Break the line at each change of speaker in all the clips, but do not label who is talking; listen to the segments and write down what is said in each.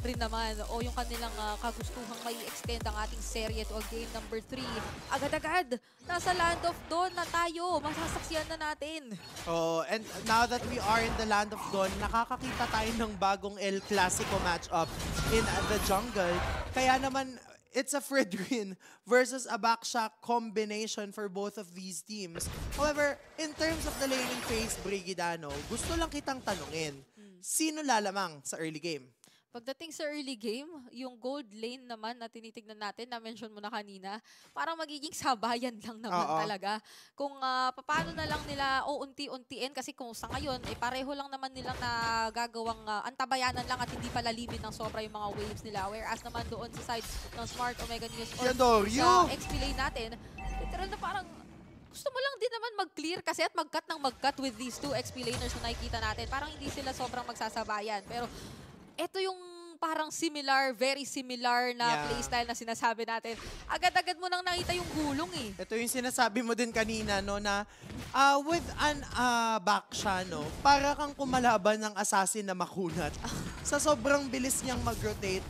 rin naman o yung kanilang kagustuhang may extend ang ating serye to a game number 3. Agad-agad, nasa Land of Dawn na tayo. Masasaksiyan na natin.
Oh, and now that we are in the Land of Dawn, nakakakita tayo ng bagong El Clasico matchup in the jungle. Kaya naman, it's a Fredrin versus a Baksha combination for both of these teams. However, in terms of the laning phase, Brigidano, gusto lang kitang tanungin, sino lalamang sa early game?
Pagdating sa early game, yung gold lane naman na tinitignan natin, na-mention mo na kanina, parang magiging sabayan lang naman talaga. Kung paano na lang nila unti-untiin, kasi kung sa ngayon, pareho lang naman nilang nagagawang antabayanan lang at hindi pala limit ng sobra yung mga waves nila. Whereas naman doon sa side ng Smart Omega News or sa XP lane natin, literal na parang gusto mo lang din naman mag-clear kasi at mag-cut ng mag-cut with these two XP laners na nakikita natin. Parang hindi sila sobrang magsasabayan. Pero ito yung parang similar, very similar na playstyle na sinasabi natin. Agad-agad mo nang nakita yung gulong eh.
Ito yung sinasabi mo din kanina, no, na with an Baksha, no, para kang kumalaban ng assassin na makunat. Sa sobrang bilis niyang mag-rotate,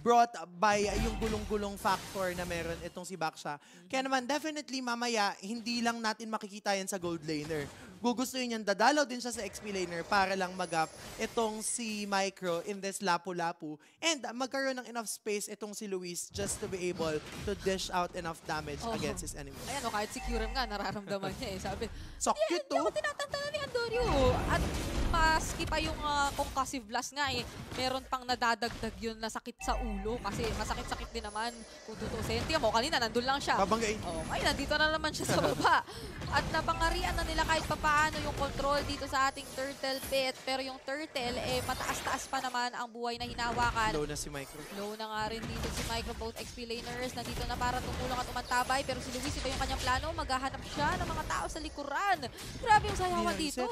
brought by yung gulong-gulong factor na meron itong si Baksha. Kaya naman, definitely mamaya, hindi lang natin makikita yan sa gold laner. Gugustuhin niyan, dadalaw din siya sa XP laner para lang mag-up itong si Micro in this lapu-lapu. And magkaroon ng enough space itong si Luis just to be able to dish out enough damage against his enemies.
Ayan o, kahit si Kyurem nga, nararamdaman niya eh. Sabi,
so cute to.
Hindi ako tinatantanan ni Andorio. At maski pa yung concussive blast nga eh, meron pang nadadagdag yun na sakit sa ulo. Kasi masakit-sakit din naman kung tutusin. Tingnan mo, kanina nandun lang siya.
Babanggain.
Ay, nandito na naman siya sa baba. At napangarian na nila kahit papaano yung control dito sa ating turtle pit. Pero yung turtle, mataas-taas pa naman ang buhay na hinawakan.
Low na si Micro.
Low na nga rin dito si Micro, both XP laners. Nandito na para tumulong at umantabay. Pero si Luis, iba yung kanyang plano. Maghahanap siya ng mga tao sa likuran. Grabe yung sayawan dito.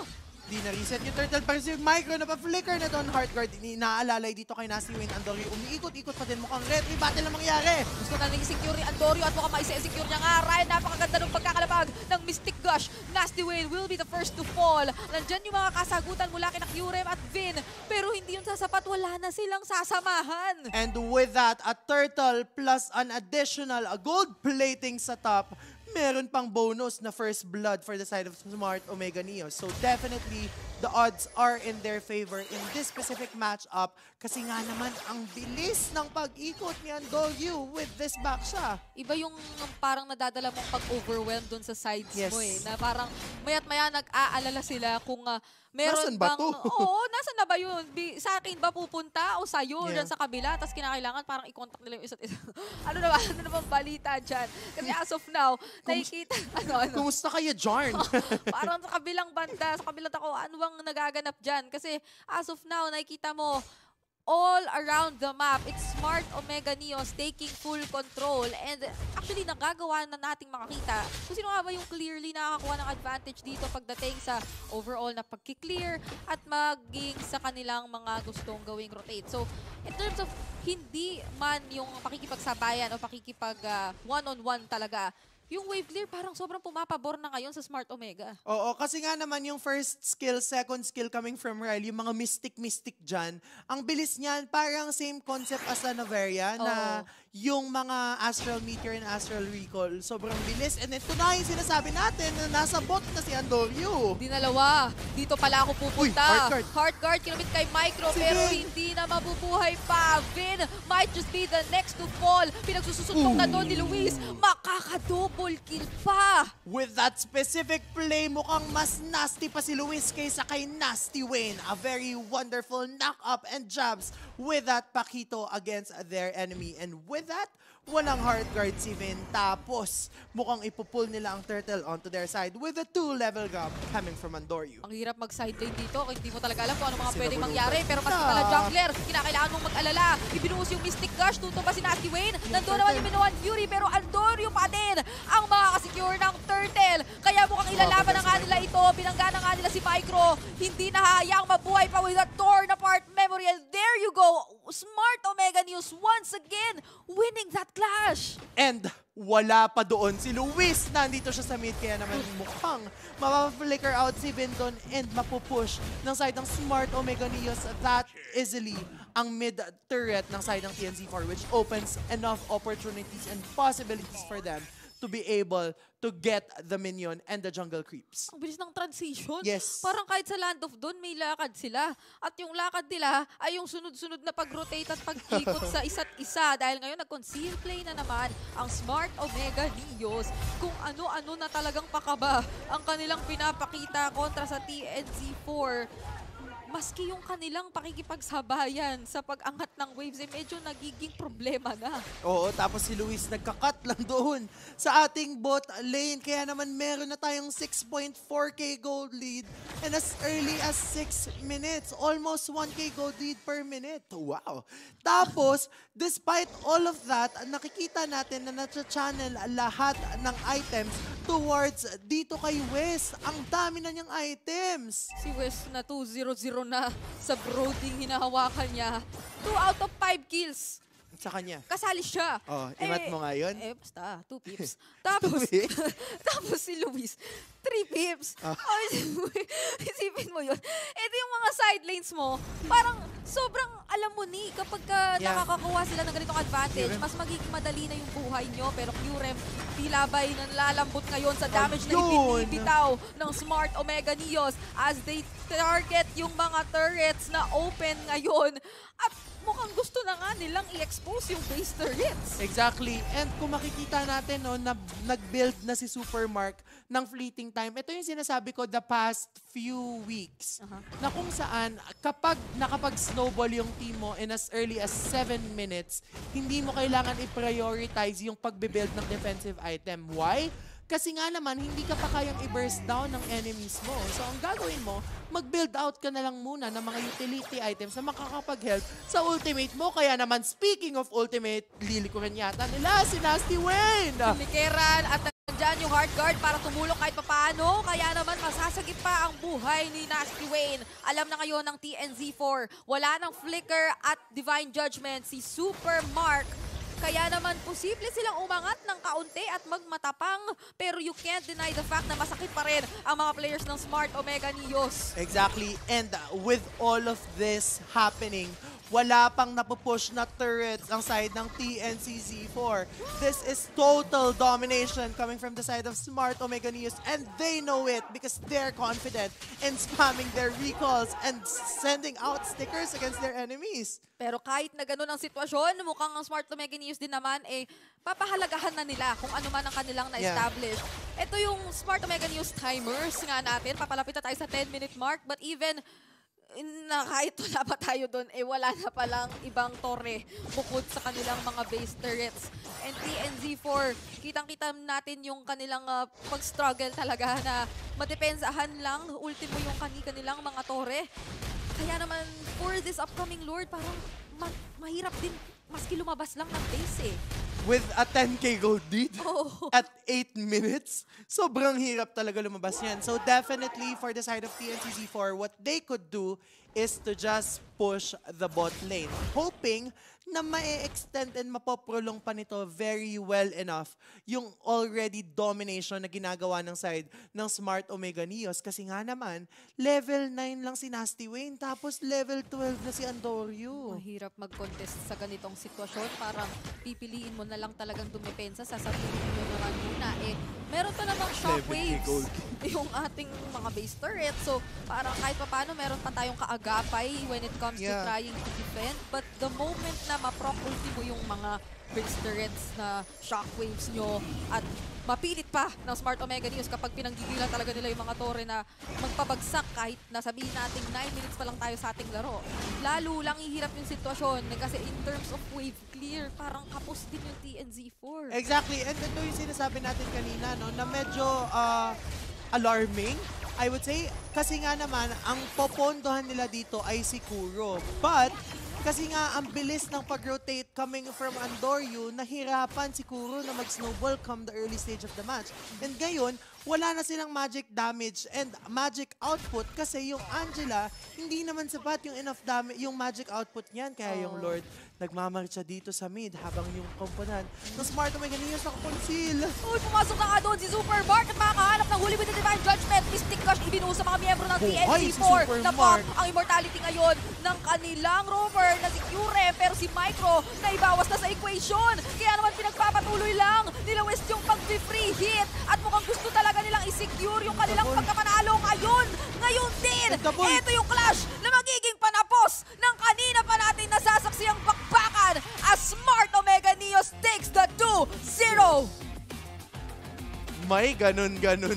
Di na-reset yung turtle. Pero si Micro na-pa-flicker na doon Heartguard. Inaalalay dito kay Nasty Wayne Andorio. Umiikot-ikot pa din. Mukhang retry battle na mangyari.
Gusto na nang-secure ni Andorio at mukhang maisa-secure niya nga. Ryan, napakaganda ng pagkakalabag ng Mystic Gush. Nasty Wayne will be the first to fall. Nandyan yung mga kasagutan mula kina Kyurem at Vin. Pero hindi yung sasapat. Wala na silang sasamahan.
And with that, a turtle plus an additional gold plating sa top. Meron pang bonus na first blood for the side of Smart Omega Neo. So definitely, the odds are in their favor in this specific matchup. Kasi nga naman, ang bilis ng pag-ikot ni Andoyu with this Baksha.
Iba yung parang nadadala mong pag-overwhelm dun sa sides mo eh. Na parang maya't maya nag-aalala sila kung meron
nasan ba
bang...
to?
Oo, nasan na ba yun? Sa akin ba pupunta o sa'yo dyan sa kabila? Tapos kinakailangan parang i-contact nila yung isa't isa. Ano na bang balita dyan? Kasi as of now, nakikita...
Kumusta kayo, Jarn?
Parang sa kabilang banda, sa kabilang ako, ano bang nagaganap dyan? Kasi as of now, nakikita mo, all around the map, it's Smart Omega Neos taking full control. And actually, nagagawa na nating makakita kung sino nga ba yung clearly nakakakuha ng advantage dito pagdating sa overall na pagki-clear at maging sa kanilang mga gustong gawing rotate. So, in terms of hindi man yung pakikipagsabayan o pakikipag one-on-one talaga, yung wave clear parang sobrang pumapabor na ngayon sa Smart Omega.
Oo, kasi nga naman yung first skill, second skill coming from Riley, yung mga mystic dyan, ang bilis niyan, parang same concept as sa Noveria na yung mga Astral Meteor and Astral Recall, sobrang bilis. And ito na yung sinasabi natin na nasa bot na si Andorio.
Dinalawa. Dito pala ako pupunta.
Uy,
Heartguard kinamit kay Micro pero hindi na mabubuhay pa. Vin might just be the next to fall. Pinagsususuntok na doon ni Luis. Makaka-double kill pa.
With that specific play, mukhang mas nasty pa si Luis kaysa kay Nasty Wayne. A very wonderful knock-up and jabs with that Paquito against their enemy. And with that, walang Heartguard si Vin. Tapos, mukhang ipupull nila ang turtle onto their side with a 2-level gap coming from Andorio.
Ang hirap mag-side lane dito. Hindi mo talaga alam kung ano mga pwedeng mangyari. Pero mas pala jungler, kinakailangan mong mag-alala. Ibinuhos yung Mystic Gush. Tuto ba si Nasty Wayne? Nandun naman yung Minuan Fury. Pero Andorio pa din ang makakasecure ng turtle. Kaya mukhang ilalaban na nga nila ito. Binanggana nga nila si Micro. Hindi na hayang mabuhay pa with a torn apart memory. And there you go. Smart Omega News once again winning that clash.
And wala pa doon si Luis. Nandito siya sa mid, kaya naman mukhang mapapaflicker out si Vinton and mapupush ng side ng Smart Omega Neos that easily ang mid-turret ng side ng TNZ4, which opens enough opportunities and possibilities for them to be able to get the minion and the jungle creeps.
Ang bilis ng transition.
Yes.
Parang kahit sa Land of Dawn, may lakad sila. At yung lakad nila ay yung sunod-sunod na pag-rotate at pag-ikot sa isa't isa. Dahil ngayon, nag-conceal play na naman ang Smart Omega Neos. Kung ano-ano na talagang pakaba ang kanilang pinapakita kontra sa TNZ4. Maski yung kanilang pakikipagsabayan sa pag-angat ng waves, eh medyo nagiging problema na.
Oo, tapos si Luis nagka-cut lang doon sa ating bot lane. Kaya naman meron na tayong 6.4k gold lead and as early as 6 minutes. Almost 1k gold lead per minute. Wow! Tapos, despite all of that, nakikita natin na nasa-channel lahat ng items towards dito kay Wes. Ang dami na niyang items.
Si Wes na 2-0-0 na sa Broding hinahawakan niya. 2 out of 5 kills.
Sa kanya.
Kasali siya.
Oh, imat mo nga yun.
Basta, 2 pips. Tapos, tapos si Luis, 3 pips. Isipin mo yun. Ito yung mga side lanes mo, parang sobrang alam mo ni, kapag nakakakuha sila ng ganitong advantage, mas magiging madali na yung buhay nyo. Pero QREM, pilabay na nalalambot ngayon sa damage na ibinibitaw ng Smart Omega Neos as they target yung mga turrets na open ngayon. At mukhang gusto na nga nilang i-expose yung base turrets.
Exactly. And kung makikita natin, no, na nag-build na si Supermark ng fleeting time, ito yung sinasabi ko the past few weeks. Na kung saan, kapag nakapag-snowball yung team mo in as early as 7 minutes, hindi mo kailangan i-prioritize yung pagbe-build ng defensive item. Why? Kasi nga naman, hindi ka pa kayang i-burst down ng enemies mo. So, ang gagawin mo, mag-build out ka na lang muna ng mga utility items na makakapag-help sa ultimate mo. Kaya naman, speaking of ultimate, lili ko rin yata nila si Nasty Wayne.
Likeran at nandiyan yung hard guard para tumulong kahit papaano. Kaya naman, masasagip pa ang buhay ni Nasty Wayne. Alam na ngayon ng TNZ4, wala ng Flicker at Divine Judgment si Supermark. Kaya naman, posible silang umangat ng kaunti at magmatapang. Pero you can't deny the fact na masakit pa rin ang mga players ng Smart Omega Neos.
Exactly. And with all of this happening, wala pang napupush na turrets ang side ng TNCZ4. This is total domination coming from the side of Smart Omega Neos, and they know it because they're confident in spamming their recalls and sending out stickers against their enemies.
Pero kahit na gano'n ang sitwasyon, mukhang ang Smart Omega Neos din naman, papahalagahan na nila kung ano man ang kanilang na-establish. Ito yung Smart Omega Neos timers nga natin. Papalapit na tayo sa 10-minute mark, but even na kahit wala pa tayo doon, wala na palang ibang torre bukod sa kanilang mga base turrets. And TNZ4, kitang-kita natin yung kanilang pag-struggle talaga na madepensahan lang, ultimo yung kanilang mga torre. Kaya naman, for this upcoming Lord, parang mahirap din maski lumabas lang ng base
With a 10k gold lead at 8 minutes, sobrang hirap talaga lumabas yan. So definitely for the side of TNCZ4, what they could do is to just push the bot lane, hoping na ma-extend and mapoprolong pa nito very well enough yung already domination na ginagawa ng side ng Smart Omega Neos. Kasi nga naman, level 9 lang si Nasty Wayne, tapos level 12 na si Andorio.
Mahirap mag-contest sa ganitong sitwasyon. Parang pipiliin mo na lang talagang dumepensa. Sasabihin mo naman muna, meron pa namang shockwaves yung ating mga base turret. So, parang kahit pa paano, meron pa tayong kaagapay when it comes to trying to defend. But the moment na ma-proc ultimo yung mga base turrets na shockwaves nyo at mapilit pa ng Smart Omega Neos kapag pinanggigilan talaga nila yung mga torre na magpabagsak kahit nasabihin natin 9 minutes pa lang tayo sa ating laro. Lalo lang ihirap yung sitwasyon kasi in terms of wave clear, parang kapos din yung TNZ4.
Exactly. And ito yung sinasabi natin kanina, no, na medyo alarming, I would say. Kasi nga naman, ang popondohan nila dito ay si Kuro. But, kasi nga, ang bilis ng pag-rotate coming from Andorio, nahirapan si Kuro na mag-snowball come the early stage of the match. And ngayon, wala na silang magic damage and magic output kasi yung Angela, hindi naman sapat yung enough damage, yung magic output niyan. Kaya yung Lord, nagmamarcha dito sa mid habang yung komponan ng Smart Omega Neos nakakonceal.
Uy, pumasok na nga doon si Super Mark at makakahanap ng huli with the Divine Judgment. Mystic Crush ibinuhos sa mga miyembro ng TNT4.
Si
Napop ang immortality ngayon ng kanilang rover na si Kyurem, pero si Micro na ibawas na sa equation. Kaya naman pinagpapatuloy lang nila West yung pag-free hit at mukhang gusto talaga nilang i-secure yung kanilang pagkapanalo ngayon. Ngayon din, ito yung clash na magiging panapos ng kanina pa natin nasasaksiyang bakbakan as Smart Omega Neos takes the 2-0.
May ganun-ganun